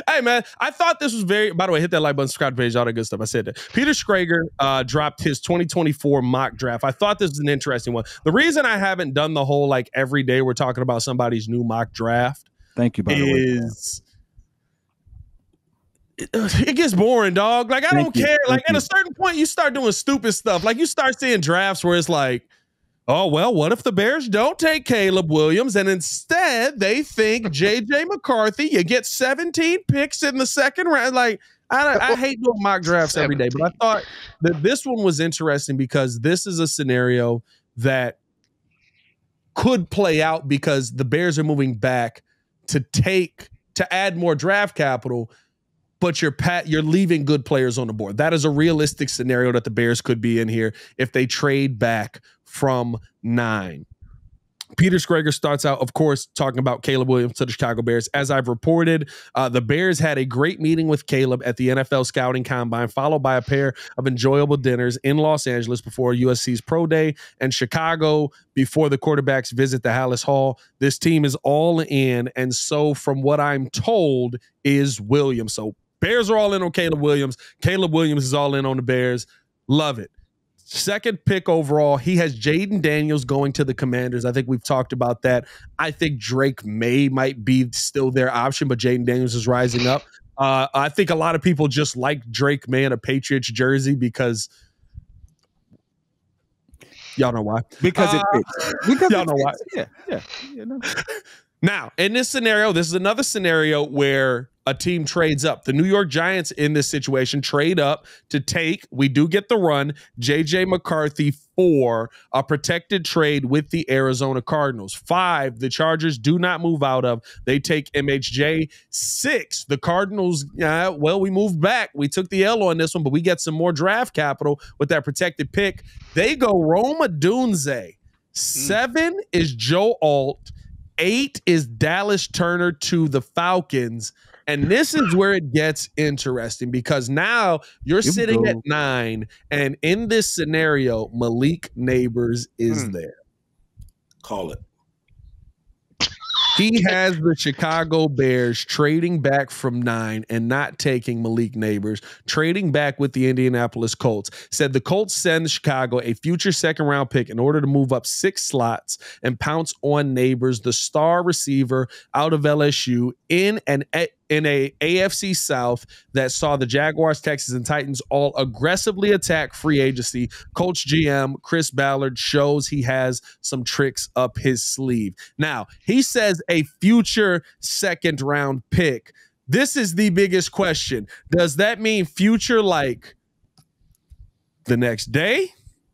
Hey, man, I thought this was very, by the way, hit that like button, subscribe to the page, all that good stuff. I said that. Peter Schrager dropped his 2024 mock draft. I thought this was an interesting one. The reason I haven't done the whole, like, every day we're talking about somebody's new mock draft. Thank you, by the way. Is it gets boring, dog. Like, I don't care. Like, at a certain point, you start doing stupid stuff. Like, you start seeing drafts where it's like, oh, well, what if the Bears don't take Caleb Williams and instead they think J.J. McCarthy? You get 17 picks in the second round. Like, I hate doing mock drafts every day, but I thought that this one was interesting because this is a scenario that could play out because the Bears are moving back to add more draft capital, but you're leaving good players on the board. That is a realistic scenario that the Bears could be in here if they trade back from 9. Peter Schrager starts out, of course, talking about Caleb Williams to the Chicago Bears. As I've reported, the Bears had a great meeting with Caleb at the NFL Scouting Combine, followed by a pair of enjoyable dinners in Los Angeles before USC's Pro Day and Chicago before the quarterbacks visit the Hallis Hall. This team is all in, and so from what I'm told is Williams. So Bears are all in on Caleb Williams. Caleb Williams is all in on the Bears. Love it. Second pick overall, he has Jaden Daniels going to the Commanders. I think we've talked about that. I think Drake May might be still their option, but Jaden Daniels is rising up. I think a lot of people just like Drake May in a Patriots jersey because y'all know why. Because it fits. Because y'all know why. Yeah. You know. Now, in this scenario, this is another scenario where a team trades up. The New York Giants in this situation trade up to take, we do get the run, J.J. McCarthy for a protected trade with the Arizona Cardinals. 5, the Chargers do not move out of. They take MHJ. 6, the Cardinals, we moved back. We took the L on this one, but we get some more draft capital with that protected pick. They go Rome Odunze. 7 is Joe Alt. 8 is Dallas Turner to the Falcons. And this is where it gets interesting because now you're sitting at 9, and in this scenario, Malik Neighbors is there. Call it. He has the Chicago Bears trading back from 9 and not taking Malik Neighbors, trading back with the Indianapolis Colts. Said the Colts send Chicago a future second-round pick in order to move up 6 slots and pounce on Neighbors, the star receiver out of LSU, in a AFC South that saw the Jaguars, Texans, and Titans all aggressively attack free agency. Colts GM Chris Ballard shows he has some tricks up his sleeve. Now, he says a future second-round pick. This is the biggest question. Does that mean future like the next day?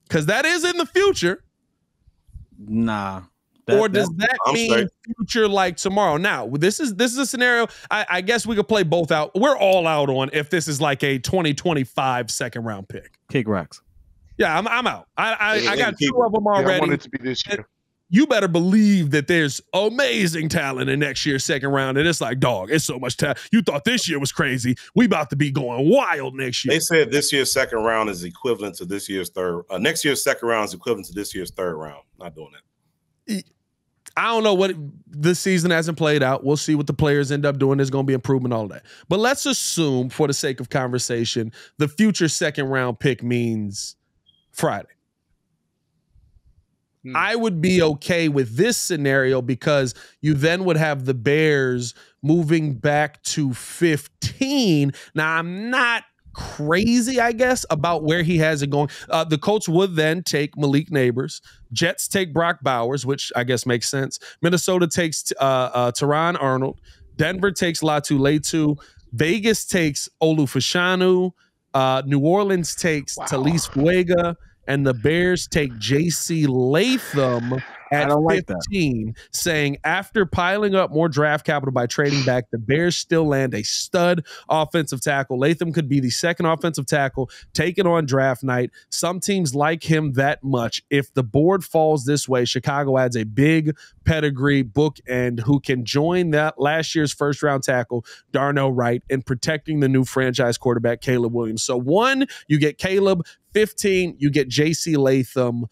Because that is in the future. Nah. Or does that mean future like tomorrow? Now, this is a scenario. I guess we could play both out. We're all out on if this is like a 2025 second round pick. Kick rocks. Yeah, I'm out. I got 2 of them already. I want it to be this year. You better believe that there's amazing talent in next year's second round. And it's like, dog, it's so much talent. You thought this year was crazy. We about to be going wild next year. They said this year's second round is equivalent to this year's third. Next year's second round is equivalent to this year's third round. Not doing that. I don't know what this season hasn't played out. We'll see what the players end up doing. There's going to be improvement, all that. But let's assume, for the sake of conversation, the future second round pick means Friday. I would be okay with this scenario because you then would have the Bears moving back to 15. Now, I'm not crazy, I guess, about where he has it going. The Colts would then take Malik Neighbors. Jets take Brock Bowers, which I guess makes sense. Minnesota takes Teron Arnold. Denver takes Latu Letu. Vegas takes Olu Fashanu. New Orleans takes Talise Fuega. And the Bears take J.C. Latham at 15, saying after piling up more draft capital by trading back, the Bears still land a stud offensive tackle. Latham could be the second offensive tackle taken on draft night. Some teams like him that much. If the board falls this way, Chicago adds a big pedigree bookend who can join that last year's first-round tackle, Darnell Wright, in protecting the new franchise quarterback, Caleb Williams. So 1, you get Caleb. 15, you get J.C. Latham.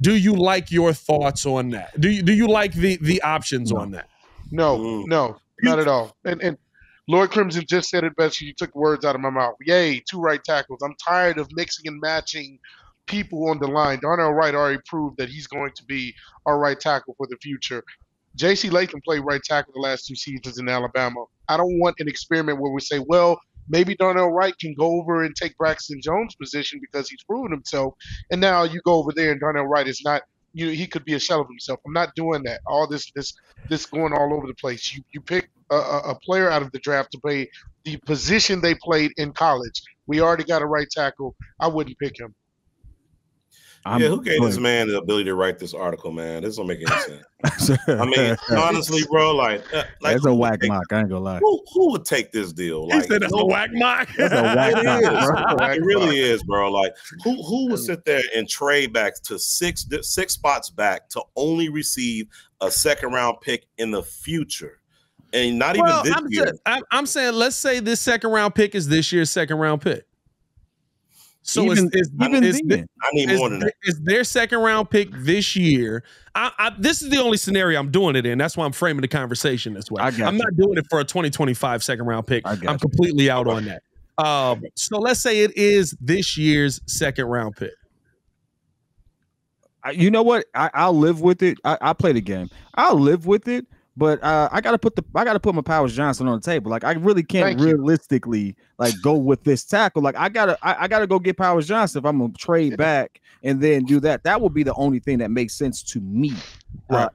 Do you like your thoughts on that? Do you like the options on that? No, not at all. And Lord Crimson just said it best. You took the words out of my mouth. Yay, 2 right tackles. I'm tired of mixing and matching people on the line. Darnell Wright already proved that he's going to be our right tackle for the future. J.C. Latham played right tackle the last 2 seasons in Alabama. I don't want an experiment where we say, well, maybe Darnell Wright can go over and take Braxton Jones' position because he's proven himself. And now you go over there and Darnell Wright is not, he could be a shell of himself. I'm not doing that. All this going all over the place. You pick a player out of the draft to play the position they played in college. We already got a right tackle. I wouldn't pick him. Who gave this man the ability to write this article, man? This don't make any sense. I mean, honestly, bro, like that's a whack mock. I ain't gonna lie. Who would take this deal? He said that's a whack mock. That's a whack mock, bro. It really is, bro. Like, who would sit there and trade back to six spots back to only receive a second-round pick in the future? And not even this year. I'm saying, let's say this second-round pick is this year's second-round pick. So I need more than that. Is their second round pick this year? This is the only scenario I'm doing it in. That's why I'm framing the conversation this way. I'm not doing it for a 2025 second round pick. I'm completely out on that. So let's say it is this year's second round pick. You know what? I'll live with it. I play the game. I'll live with it. But I gotta put my Powers Johnson on the table. Like, I really can't realistically like go with this tackle. Like, I gotta go get Powers Johnson if I'm gonna trade back and then do that. That would be the only thing that makes sense to me,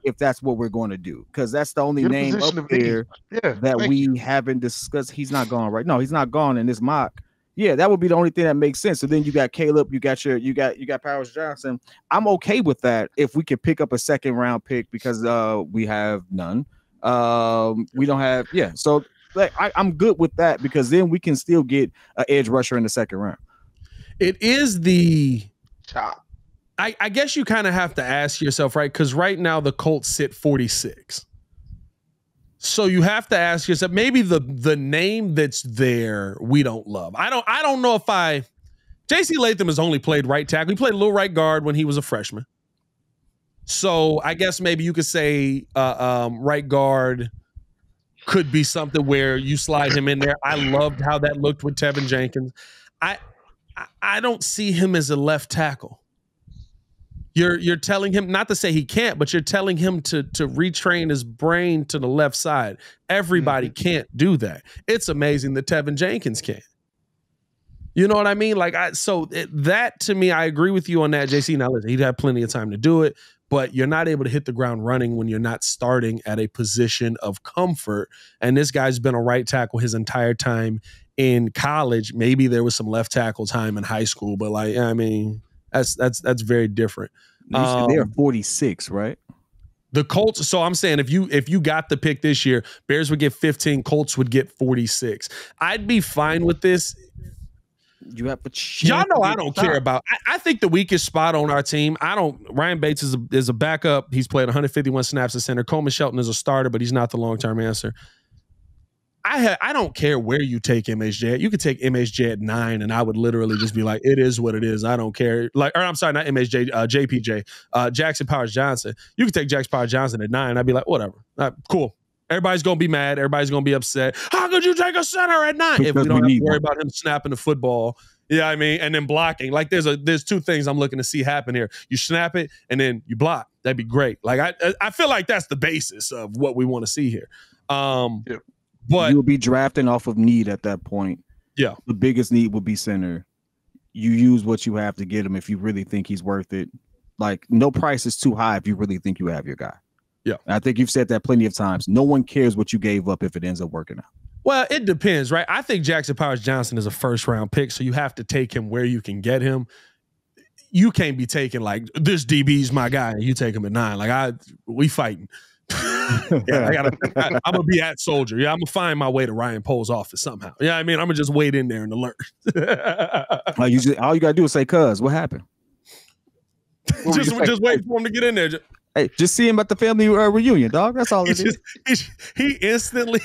if that's what we're going to do, because that's the only name up there that we haven't discussed. He's not gone, right? No, he's not gone in this mock. Yeah, that would be the only thing that makes sense. So then you got Caleb, you got Powers Johnson. I'm okay with that if we can pick up a second round pick because we have none. We don't have So like I'm good with that because then we can still get an edge rusher in the second round. It is the I guess you kind of have to ask yourself, right? Because right now the Colts sit 46. So you have to ask yourself, maybe the name that's there we don't love. I don't know if J.C. Latham has only played right tackle. He played a little right guard when he was a freshman. So I guess maybe you could say right guard could be something where you slide him in there. I loved how that looked with Tevin Jenkins. I don't see him as a left tackle. You're telling him, not to say he can't, but you're telling him to retrain his brain to the left side. Everybody can't do that. It's amazing that Tevin Jenkins can. You know what I mean? Like, that to me, I agree with you on that, JC. Now, listen, he'd have plenty of time to do it, but you're not able to hit the ground running when you're not starting at a position of comfort. And this guy's been a right tackle his entire time in college. Maybe there was some left tackle time in high school, but like, I mean, that's very different. They're 46, right? The Colts. So I'm saying if you got the pick this year, Bears would get 15, Colts would get 46. I'd be fine with this. You have y'all know I don't care about. I think the weakest spot on our team. Ryan Bates is a backup. He's played 151 snaps at center. Coleman Shelton is a starter, but he's not the long-term answer. I don't care where you take MHJ. You could take MHJ at 9, and I would literally just be like, it is what it is. I don't care. Like, or I'm sorry, not MHJ, JPJ, Jackson Powers Johnson. You could take Jackson Powers Johnson at 9. I'd be like, whatever. Cool. Everybody's gonna be mad. Everybody's gonna be upset. How could you take a center at 9 if we don't have to worry about him snapping the football? Yeah, I mean, and then blocking. Like, there's two things I'm looking to see happen here. You snap it and then you block. That'd be great. Like, I feel like that's the basis of what we want to see here. But you'll be drafting off of need at that point. Yeah. The biggest need will be center. You use what you have to get him if you really think he's worth it. Like, no price is too high if you really think you have your guy. Yeah. And I think you've said that plenty of times. No one cares what you gave up if it ends up working out. Well, it depends, right? I think Jackson Powers Johnson is a first-round pick, so you have to take him where you can get him. You can't be taking, like, this DB's my guy, and you take him at 9. Like, we fighting. I'm gonna be at Soldier. Yeah, I'm gonna find my way to Ryan Pohl's office somehow. Yeah, I mean, I'm gonna just wait in there and alert. All you gotta do is say, "Cuz, what happened?" just wait for him to get in there. Hey, just see him at the family reunion, dog. That's all it is. He instantly.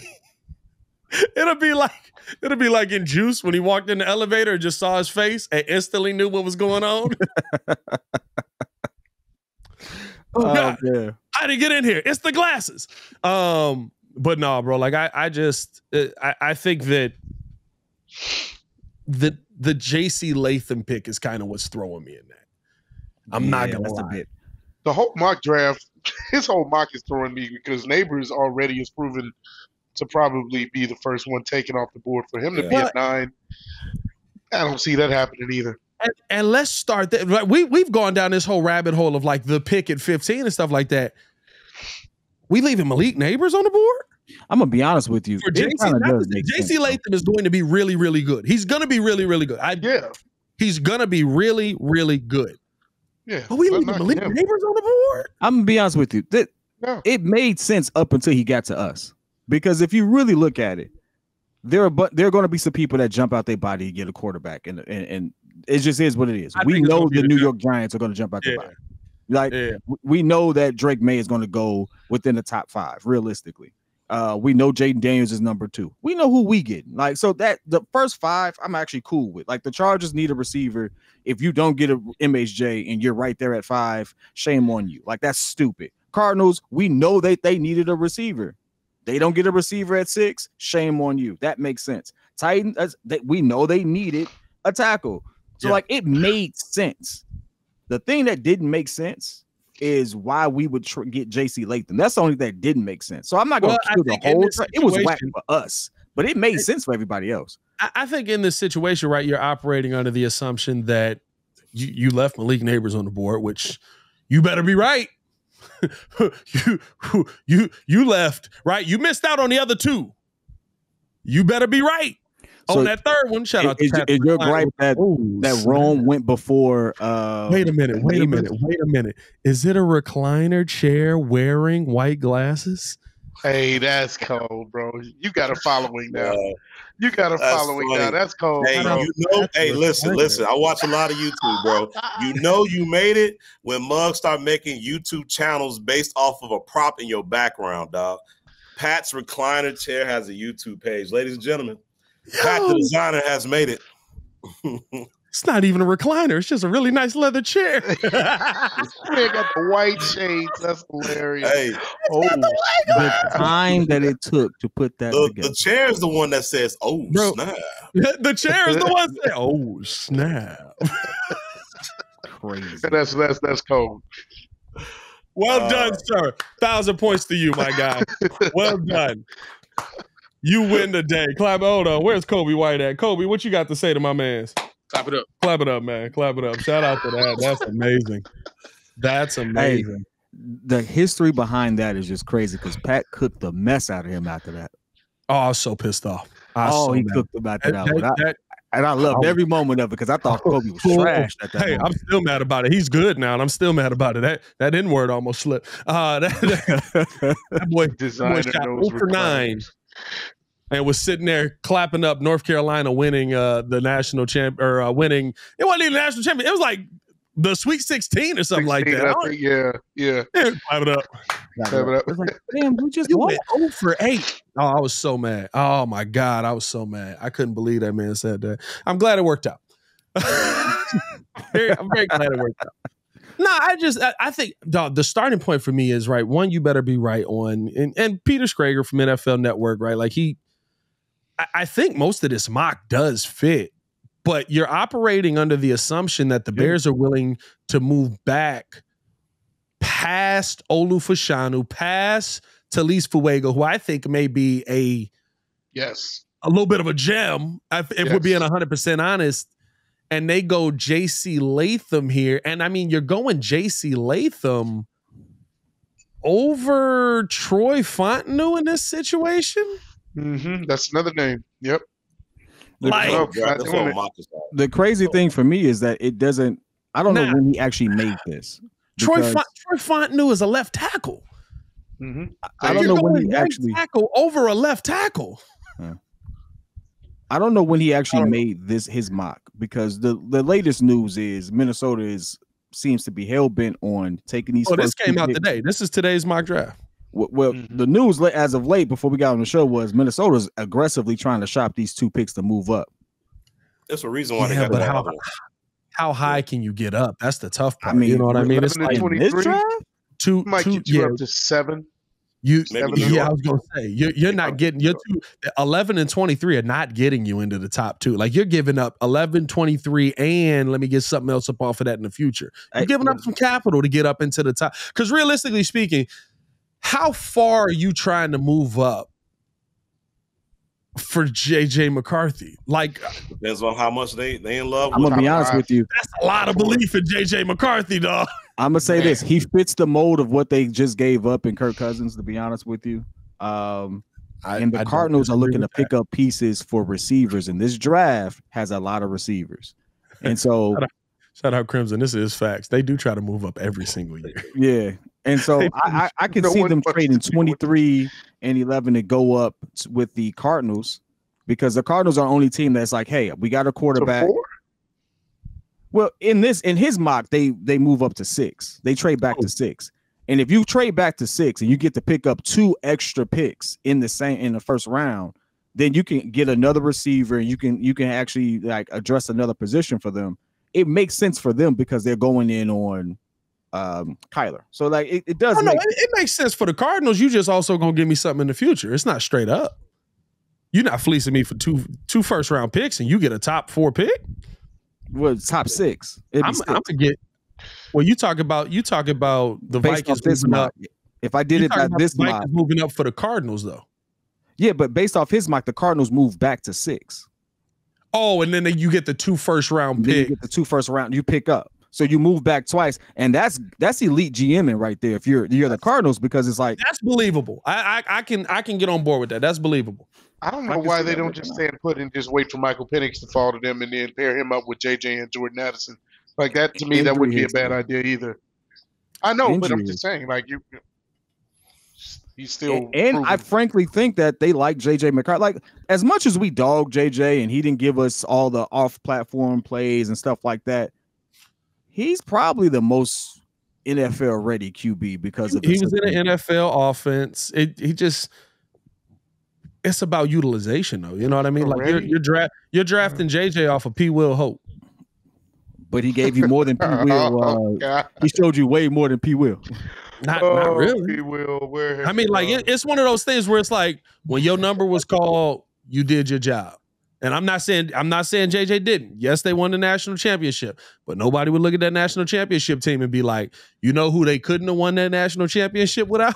It'll be like in Juice when he walked in the elevator and just saw his face and instantly knew what was going on. Oh God. Yeah. How did he get in here? It's the glasses. But no, bro. Like I think that the JC Latham pick is kind of what's throwing me in that. I'm not gonna lie. The whole mock draft, his whole mock is throwing me because Neighbors already has proven to probably be the first one taken off the board. For him to be at 9, I don't see that happening either. And let's start that. Like we've gone down this whole rabbit hole of like the pick at 15 and stuff like that. We leaving Malik Neighbors on the board? I'm gonna be honest with you. For JC Latham is going to be really, really good. He's going to be really, really good. He's going to be really, really good. Yeah, but we leaving Malik Neighbors on the board? I'm gonna be honest with you. It made sense up until he got to us. Because if you really look at it, there are going to be some people that jump out their body and get a quarterback, and it just is what it is. We know the New York Giants are going to jump out their body. Like we know that Drake May is going to go within the top 5, realistically. We know Jaden Daniels is number 2. We know who we get. Like, so that the first 5, I'm actually cool with. Like, the Chargers need a receiver. If you don't get a MHJ and you're right there at 5, shame on you. Like, that's stupid. Cardinals, we know that they needed a receiver. They don't get a receiver at 6, shame on you. That makes sense. Titans, we know they needed a tackle. So, like, it made sense. The thing that didn't make sense is why we would get JC Latham. That's the only thing that didn't make sense. So I'm not going to kill the whole. It was whack for us, but it made sense for everybody else. I think in this situation, right, you're operating under the assumption that you left Malik Neighbors on the board, which you better be right. you left, right? You missed out on the other 2. You better be right. So on that third one, shout out to Pat. Is your gripe that Rome went before? Wait a minute. Is it a recliner chair wearing white glasses? Hey, that's cold, bro. You got a following now. You got a following now. That's cold. Hey, listen. I watch a lot of YouTube, bro. You know you made it when mugs start making YouTube channels based off of a prop in your background, dog. Pat's recliner chair has a YouTube page, ladies and gentlemen. Pat the designer has made it. It's not even a recliner. It's just a really nice leather chair. This man got the white shades. That's hilarious. Hey, the time that it took to put that together. The chair is the one that says, "Oh, snap." The chair is the one that says, "Oh, snap." Crazy. That's cold. Well done, sir. 1,000 points to you, my guy. Well done. You win the day. Clap. Hold on. Where's Kobe White at? Kobe, what you got to say to my mans? Clap it up. Clap it up, man. Clap it up. Shout out to that. That's amazing. That's amazing. Hey, the history behind that is just crazy because Pat cooked the mess out of him after that. Oh, I was so pissed off. He cooked him after that. And I loved every moment of it because I thought Kobe was trash at that moment. I'm still mad about it. He's good now, and I'm still mad about it. That N-word almost slipped. That boy shot 0 for 9. And was sitting there clapping up North Carolina winning the national champ or winning. It wasn't even the national champion. It was like the Sweet 16 or something like that. Yeah. Clap it up. It was like, damn, we just went 0 for 8. Oh, I was so mad. Oh my God, I was so mad. I couldn't believe that man said that. I'm glad it worked out. I'm very glad it worked out. No, I think the starting point for me is right. One, you better be right on, and Peter Schrager from NFL Network, right? Like I think most of this mock does fit, but you're operating under the assumption that the Bears are willing to move back past Olu Fashanu, past Talise Fuego, who I think may be a little bit of a gem, if we're being 100% honest. And they go JC Latham here. And I mean, you're going JC Latham over Troy Fontenot in this situation? Mm-hmm. That's another name. Yep. The crazy thing for me is that it doesn't, I don't know when he actually made this. Troy Fontenot is a left tackle. Mm-hmm. I don't know when he actually tackle over a left tackle. I don't know when he actually made his mock because the latest news is Minnesota seems to be hell bent on taking these. Oh, this came out today. This is today's mock draft. Well, the news as of late before we got on the show was Minnesota's aggressively trying to shop these 2 picks to move up. That's a reason why they got that. How high can you get up? That's the tough part. I mean, you know what I mean? It's like this draft? Might get you up to 7. Maybe I was gonna say you're not getting 11 and 23 are not getting you into the top 2. Like you're giving up 11, 23, and let me get something else up off of that in the future. You're giving up some capital to get up into the top. Because realistically speaking, how far are you trying to move up for JJ McCarthy? Like depends on how much they in love with. I'm gonna be honest with you. That's a lot of belief in JJ McCarthy, dog. I'm gonna say this: he fits the mold of what they just gave up in Kirk Cousins. To be honest with you, and the Cardinals are looking to pick up pieces for receivers, and this draft has a lot of receivers. And so, shout out Crimson. This is facts. They do try to move up every single year. Yeah, and so I can see them trading 23 and 11 to go up with the Cardinals because the Cardinals are the only team that's like, hey, we got a quarterback. Well, in his mock, they move up to 6. They trade back to 6. And if you trade back to 6 and you get to pick up 2 extra picks in the first round, then you can get another receiver and you can actually like address another position for them. It makes sense for them because they're going in on Kyler. So like it does. It makes sense for the Cardinals. You just also gonna give me something in the future. It's not straight up. You're not fleecing me for two first round picks and you get a top 4 pick. Well, top 6. I'm gonna get. Well, you talk about the based Vikings this moving mock. up. If I did it by this Vikings mock, moving up for the Cardinals though. Yeah, but based off his mock, the Cardinals move back to 6. Oh, and then you get the 2 first round picks. You get the 2 first round. You pick up, so you move back twice, and that's elite GMing right there. If you're the Cardinals, because it's like that's believable. I can get on board with that. That's believable. I don't know why they don't just stand put and just wait for Michael Penix to fall to them and then pair him up with JJ and Jordan Addison. Like that to me, that wouldn't be a bad idea either. I know, but I'm just saying, like he's still. And I frankly think that they like JJ McCarthy. Like as much as we dog JJ and he didn't give us all the off-platform plays and stuff like that, he's probably the most NFL ready QB because of he was in an NFL offense. It's about utilization, though. You know what I mean? Like you're drafting JJ off of P. Will Hope, but he gave you more than P. Will. He showed you way more than P. Will. Not really. P. Will, I mean, like it's one of those things where it's like when your number was called, you did your job. And I'm not saying JJ didn't. Yes, they won the national championship, but nobody would look at that national championship team and be like, you know who they couldn't have won that national championship without?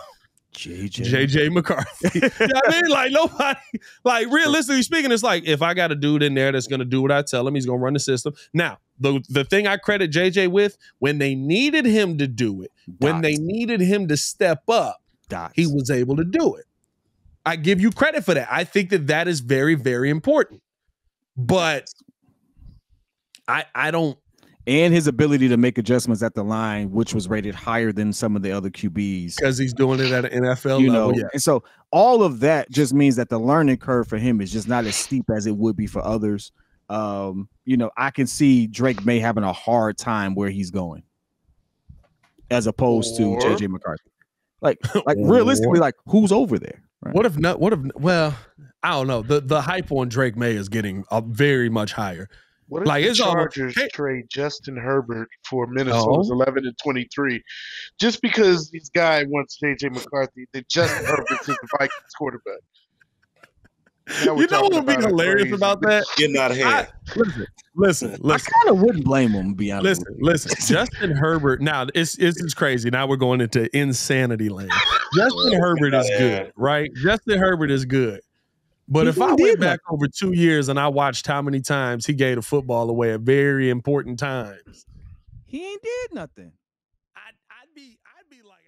JJ McCarthy. You know what I mean? Like nobody, like realistically speaking, it's like if I got a dude in there that's gonna do what I tell him, he's gonna run the system. Now, the thing I credit JJ with, when they needed him to do it, when they needed him to step up, he was able to do it. I give you credit for that. I think that is very, very important. But I don't. And his ability to make adjustments at the line, which was rated higher than some of the other QBs. Because he's doing it at an NFL level. Yeah. And so all of that just means that the learning curve for him is just not as steep as it would be for others. I can see Drake May having a hard time where he's going as opposed to JJ McCarthy. Like realistically, like who's over there? Right? Well, I don't know. The hype on Drake May is getting very much higher. What if the Chargers trade Justin Herbert for Minnesota's 11 and 23? Just because this guy wants JJ McCarthy, that Justin Herbert is the Vikings quarterback. You know what would be hilarious about that? Getting out of hand. Listen. I kind of wouldn't blame him, to be honest. Listen. Justin Herbert. Now it's crazy. Now we're going into insanity land. Justin Herbert is good, right? Justin Herbert is good. But if I went back over 2 years and I watched how many times he gave the football away at very important times, he ain't did nothing. I'd be like,